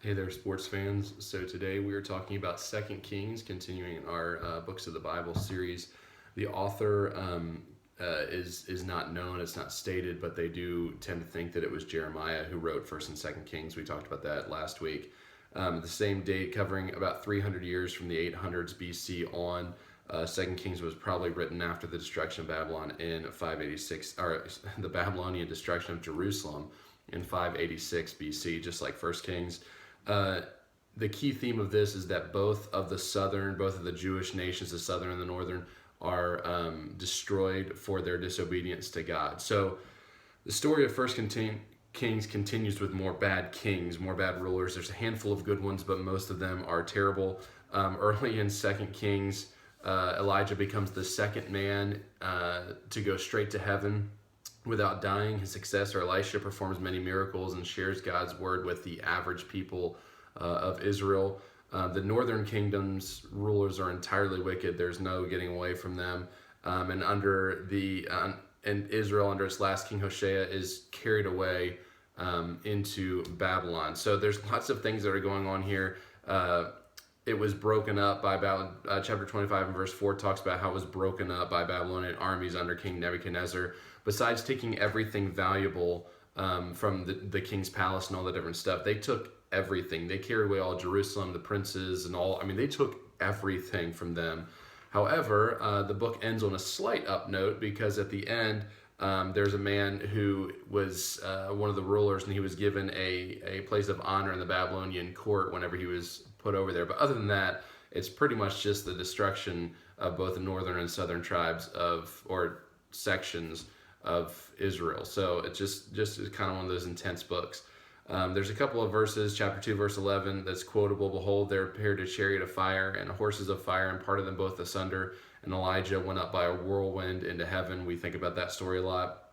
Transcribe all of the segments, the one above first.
Hey there, sports fans. So today we are talking about Second Kings, continuing our Books of the Bible series. The author is not known; it's not stated, but they do tend to think that it was Jeremiah who wrote First and Second Kings. We talked about that last week. The same date, covering about 300 years from the 800s BC on. Second Kings was probably written after the destruction of Babylon in 586, or the Babylonian destruction of Jerusalem in 586 BC, just like First Kings. Uh, the key theme of this is that both of the Jewish nations, the southern and the northern, are destroyed for their disobedience to God. So the story of Kings continues with more bad kings, more bad rulers. There's a handful of good ones, but most of them are terrible. Early in Second Kings, Elijah becomes the second man to go straight to heaven without dying. His successor Elisha performs many miracles and shares God's word with the average people of Israel. The northern kingdom's rulers are entirely wicked. There's no getting away from them. And Israel under its last king Hoshea is carried away into Babylon. So there's lots of things that are going on here. It was broken up by chapter 25 and verse 4 talks about how it was broken up by Babylonian armies under King Nebuchadnezzar. Besides taking everything valuable from the king's palace and all the different stuff, they took everything. They carried away all Jerusalem, the princes, and all. I mean, they took everything from them. However, the book ends on a slight up note because at the end, there's a man who was one of the rulers, and he was given a place of honor in the Babylonian court whenever he was put over there. But other than that, it's pretty much just the destruction of both the northern and southern tribes or sections of Israel. So it's just kind of one of those intense books. There's a couple of verses, chapter 2, verse 11, that's quotable. Behold, there appeared a chariot of fire and horses of fire, and parted them both asunder. And Elijah went up by a whirlwind into heaven. We think about that story a lot.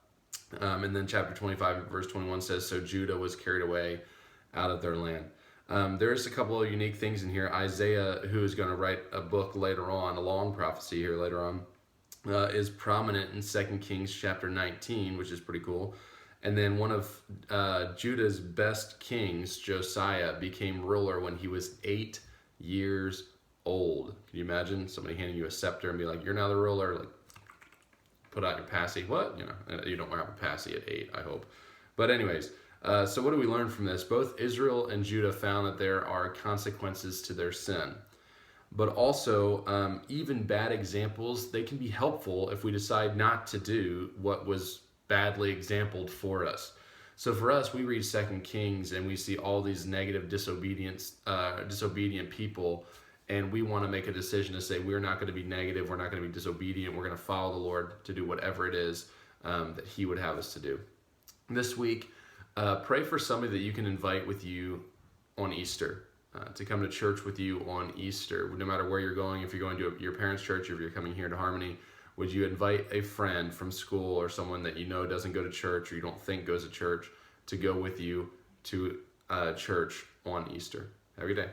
And then chapter 25, verse 21 says, so Judah was carried away out of their land. There's a couple of unique things in here. Isaiah, who is going to write a book later on, a long prophecy here later on, is prominent in 2 Kings chapter 19, which is pretty cool. And then one of Judah's best kings, Josiah, became ruler when he was 8 years old. Can you imagine somebody handing you a scepter and be like, you're now the ruler? Like, put out your passy. What? You don't have a passy at 8, I hope. But anyways, so what do we learn from this? Both Israel and Judah found that there are consequences to their sin. But also, even bad examples, they can be helpful if we decide not to do what was badly exampled for us. So for us, we read 2 Kings and we see all these negative disobedient people, and we want to make a decision to say we're not going to be negative, we're not going to be disobedient, we're going to follow the Lord to do whatever it is that He would have us to do. This week, pray for somebody that you can invite with you on Easter. To come to church with you on Easter, no matter where you're going. If you're going to your parents' church, or if you're coming here to Harmony, would you invite a friend from school or someone that you know doesn't go to church or you don't think goes to church to go with you to church on Easter? Have a good day.